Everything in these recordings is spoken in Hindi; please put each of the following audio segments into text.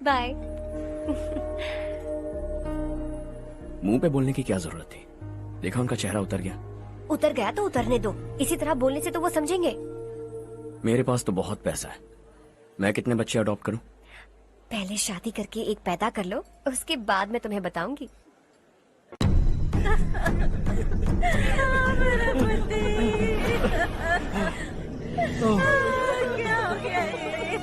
बाय। मुंह पे बोलने की क्या जरूरत थी? देखा उनका चेहरा उतर गया। उतर गया तो उतरने दो, इसी तरह बोलने से तो वो समझेंगे। मेरे पास तो बहुत पैसा है, मैं कितने बच्चे अडॉप्ट करूं? पहले शादी करके एक पैदा कर लो, उसके बाद मैं तुम्हें बताऊंगी। क्या हो गया ये?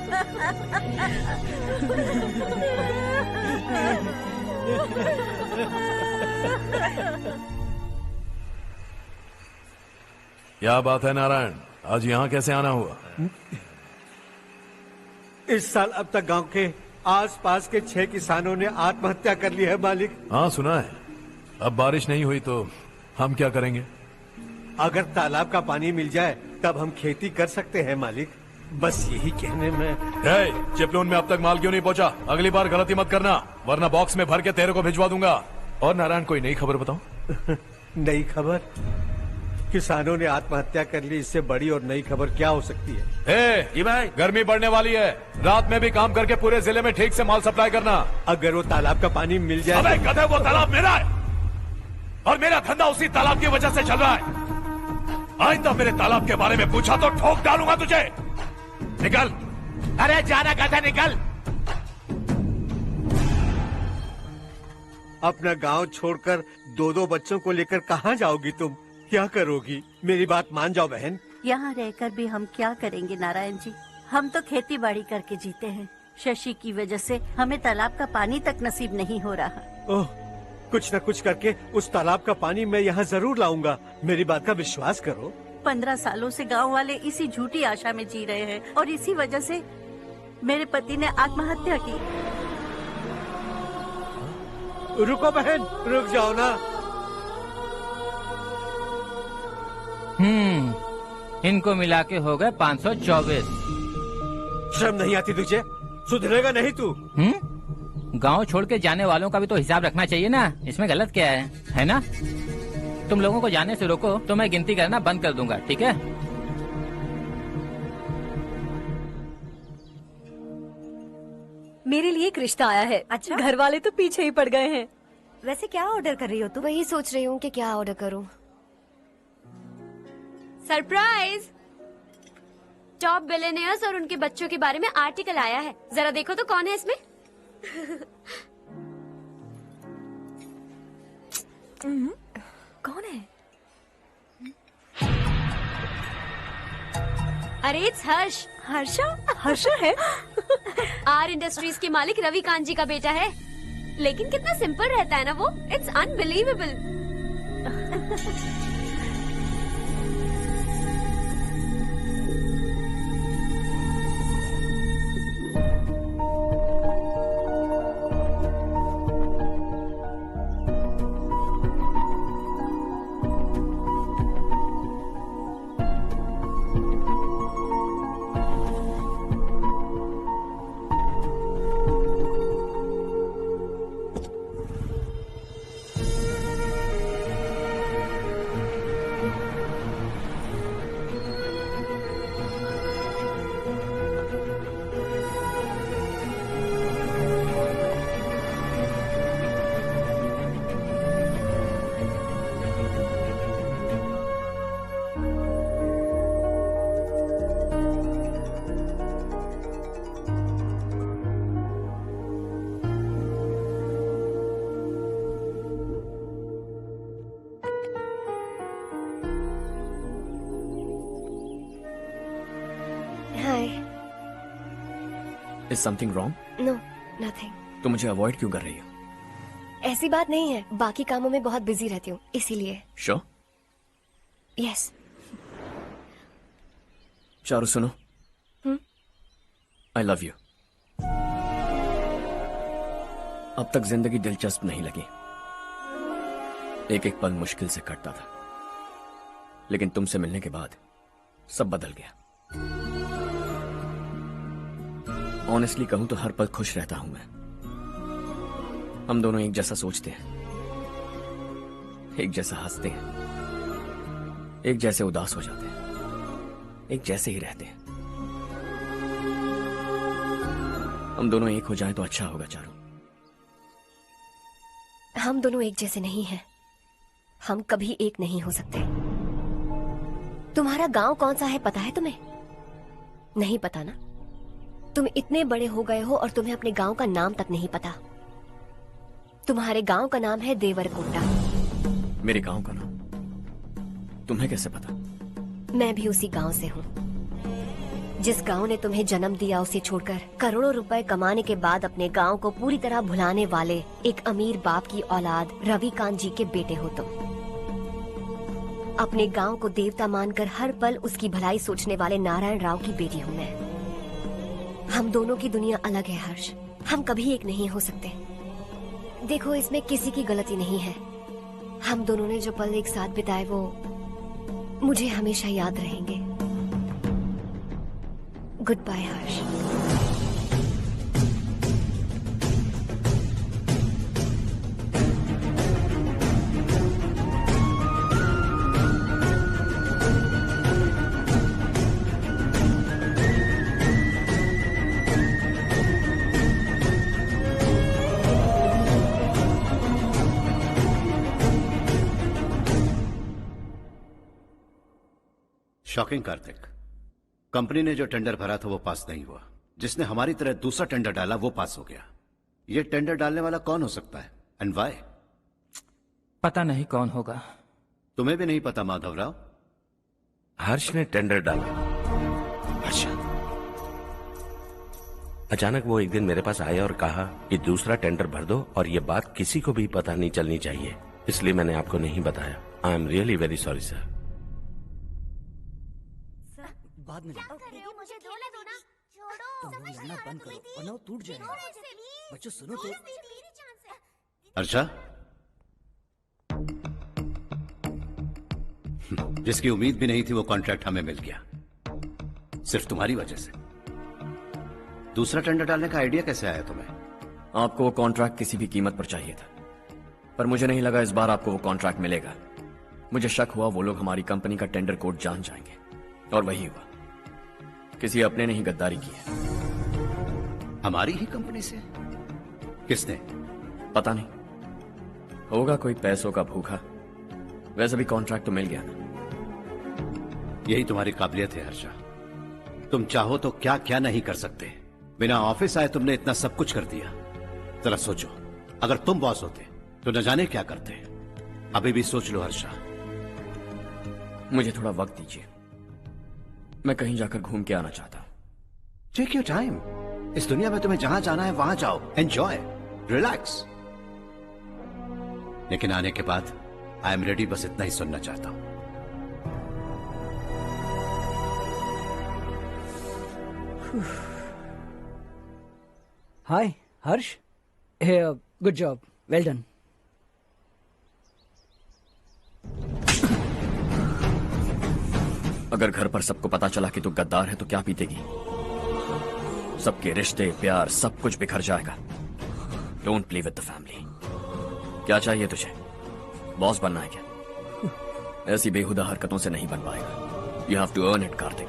क्या बात है नारायण, आज यहाँ कैसे आना हुआ? इस साल अब तक गांव के आसपास के 6 किसानों ने आत्महत्या कर ली है मालिक। हाँ सुना है। अब बारिश नहीं हुई तो हम क्या करेंगे? अगर तालाब का पानी मिल जाए तब हम खेती कर सकते हैं मालिक। बस यही कहने में। चिपलून में अब तक माल क्यों नहीं पहुँचा? अगली बार गलती मत करना, वरना बॉक्स में भर के तेरे को भिजवा दूंगा। और नारायण, कोई नई खबर बताऊं? नई खबर? किसानों ने आत्महत्या कर ली, इससे बड़ी और नई खबर क्या हो सकती है? ये भाई, गर्मी बढ़ने वाली है, रात में भी काम करके पूरे जिले में ठीक से माल सप्लाई करना। अगर वो तालाब का पानी मिल जाए। अबे गधे, वो तालाब मेरा है और मेरा धंधा उसी तालाब की वजह से चल रहा है। आइंदा मेरे तालाब के बारे में पूछा तो ठोक डालूंगा तुझे। निकल। अरे जाना गधा, निकल। अपना गांव छोड़कर 2-2 बच्चों को लेकर कहाँ जाओगी तुम? क्या करोगी? मेरी बात मान जाओ बहन। यहाँ रहकर भी हम क्या करेंगे नारायण जी? हम तो खेती बाड़ी करके जीते हैं। शशि की वजह से हमें तालाब का पानी तक नसीब नहीं हो रहा। ओह, कुछ न कुछ करके उस तालाब का पानी मैं यहाँ जरूर लाऊंगा। मेरी बात का विश्वास करो। 15 सालों से गांव वाले इसी झूठी आशा में जी रहे हैं और इसी वजह से मेरे पति ने आत्महत्या की। रुको बहन, रुक जाओ ना। इनको मिला के हो गए 524। शर्म नहीं आती तुझे? सुधरेगा नहीं तू? गांव छोड़ के जाने वालों का भी तो हिसाब रखना चाहिए ना। इसमें गलत क्या है ना? तुम लोगों को जाने से रोको तो मैं गिनती करना बंद कर दूंगा, ठीक है? मेरे लिए एक रिश्ता आया है। अच्छा? घर वाले तो पीछे ही पड़ गए हैं। वैसे क्या ऑर्डर कर रही हो तुम? वही सोच रही हूँ कि क्या ऑर्डर करूँ। सरप्राइज! टॉप बिलियनियर्स और उनके बच्चों के बारे में आर्टिकल आया है, जरा देखो तो कौन है इसमें। कौन है? अरे इट्स हर्ष। हर्षा? हर्षा है? आर इंडस्ट्रीज के मालिक रवि कांत जी का बेटा है। लेकिन कितना सिंपल रहता है ना वो, it's unbelievable. Is something wrong? No, nothing. तो मुझे अवॉइड क्यों कर रही हो? ऐसी बात नहीं है, बाकी कामों में बहुत बिजी रहती हूँ इसीलिए। श्योर? यस। चारू सुनो, आई लव यू। अब तक जिंदगी दिलचस्प नहीं लगी, एक एक पल मुश्किल से कटता था, लेकिन तुमसे मिलने के बाद सब बदल गया। ऑनेस्टली कहूं तो हर पल खुश रहता हूं मैं। हम दोनों एक जैसा सोचते हैं, एक जैसा हंसते हैं, एक जैसे उदास हो जाते हैं, एक जैसे ही रहते हैं। हम दोनों एक हो जाएं तो अच्छा होगा चारू। हम दोनों एक जैसे नहीं हैं। हम कभी एक नहीं हो सकते। तुम्हारा गांव कौन सा है पता है तुम्हें? नहीं पता ना? तुम इतने बड़े हो गए हो और तुम्हें अपने गांव का नाम तक नहीं पता। तुम्हारे गांव का नाम है देवरकोंडा। मेरे गांव का नाम तुम्हें कैसे पता? मैं भी उसी गांव से हूँ। जिस गांव ने तुम्हें जन्म दिया उसे छोड़कर करोड़ों रुपए कमाने के बाद अपने गांव को पूरी तरह भुलाने वाले एक अमीर बाप की औलाद रविकांत जी के बेटे हो तुम। अपने गांव को देवता मानकर हर पल उसकी भलाई सोचने वाले नारायण राव की बेटी हूँ मैं। हम दोनों की दुनिया अलग है हर्ष। हम कभी एक नहीं हो सकते। देखो, इसमें किसी की गलती नहीं है। हम दोनों ने जो पल एक साथ बिताए वो मुझे हमेशा याद रहेंगे। गुड बाय हर्ष। शॉकिंग कार्तिक, कंपनी ने जो टेंडर भरा था वो पास नहीं हुआ। जिसने हमारी तरह दूसरा टेंडर डाला वो पास हो गया। ये टेंडर डालने वाला कौन हो सकता है एंड व्हाई? पता नहीं कौन होगा। तुम्हें भी नहीं पता माधवराव? हर्ष ने टेंडर डाला। हर्ष अचानक वो एक दिन मेरे पास आया और कहा कि दूसरा टेंडर भर दो और ये बात किसी को भी पता नहीं चलनी चाहिए, इसलिए मैंने आपको नहीं बताया। I am really very sorry sir. बाद में मुझे खेलने दो ना। छोड़ो, तुम लोग लड़ना बंद करो वरना वो टूट जाएगा। बच्चों सुनो तो। अर्षा, जिसकी उम्मीद भी नहीं थी वो कॉन्ट्रैक्ट हमें मिल गया, सिर्फ तुम्हारी वजह से। दूसरा टेंडर डालने का आइडिया कैसे आया तुम्हें? आपको वो कॉन्ट्रैक्ट किसी भी कीमत पर चाहिए था, पर मुझे नहीं लगा इस बार आपको वो कॉन्ट्रैक्ट मिलेगा। मुझे शक हुआ वो लोग हमारी कंपनी का टेंडर कोड जान जाएंगे, और वही हुआ। किसी अपने ने ही गद्दारी की है। हमारी ही कंपनी से? किसने? पता नहीं, होगा कोई पैसों का भूखा। वैसे भी कॉन्ट्रैक्ट तो मिल गया ना। यही तुम्हारी काबिलियत है हर्षा। तुम चाहो तो क्या क्या नहीं कर सकते। बिना ऑफिस आए तुमने इतना सब कुछ कर दिया। जरा सोचो, अगर तुम बॉस होते तो न जाने क्या करते। अभी भी सोच लो हर्षा। मुझे थोड़ा वक्त दीजिए, मैं कहीं जाकर घूम के आना चाहता हूं। Take your time. इस दुनिया में तुम्हें जहां जाना है वहां जाओ, एंजॉय, रिलैक्स। लेकिन आने के बाद आई एम रेडी, बस इतना ही सुनना चाहता हूं। हाय हर्ष, गुड जॉब, वेल डन। अगर घर पर सबको पता चला कि तू गद्दार है तो क्या पीतेगी? सबके रिश्ते, प्यार, सब कुछ बिखर जाएगा। Don't play with the family. क्या चाहिए तुझे? बॉस बनना है क्या? ऐसी बेहुदा हरकतों से नहीं बन पाएगा। You have to earn it Kartik.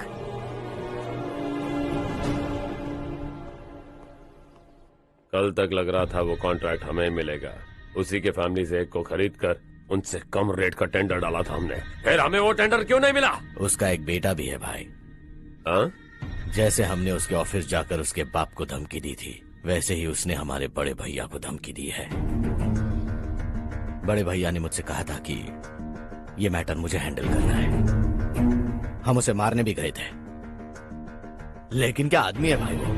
कल तक लग रहा था वो कॉन्ट्रैक्ट हमें मिलेगा। उसी के फैमिली से एक को खरीद कर उनसे कम रेट का टेंडर डाला था हमने। फिर हमें वो टेंडर क्यों नहीं मिला? उसका एक बेटा भी है भाई। हाँ? जैसे हमने उसके ऑफिस जाकर उसके बाप को धमकी दी थी, वैसे ही उसने हमारे बड़े भैया को धमकी दी है। बड़े भैया ने मुझसे कहा था कि ये मैटर मुझे हैंडल करना है। हम उसे मारने भी गए थे, लेकिन क्या आदमी है भाई वो।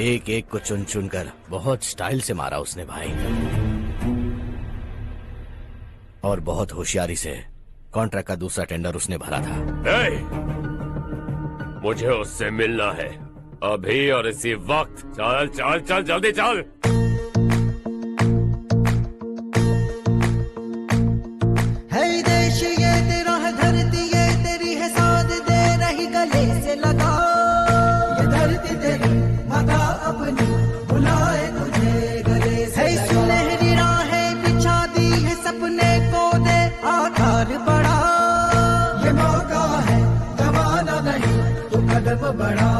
एक एक को चुन चुन कर बहुत स्टाइल से मारा उसने भाई, और बहुत होशियारी से कॉन्ट्रैक्ट का दूसरा टेंडर उसने भरा था। मुझे उससे मिलना है अभी और इसी वक्त। चल चल चल, जल्दी चल। है देश ये तेरा है, धरती ये तेरी है, साथ दे रही गले से लगा। ये धरती तेरी माता अपनी बुलाए तुझे गले से लगा। सुनहरी राहें बिछा दी है, सपने को दे आकार बढ़ा। ये मौका है, गवाना नहीं, तू कदम बढ़ा।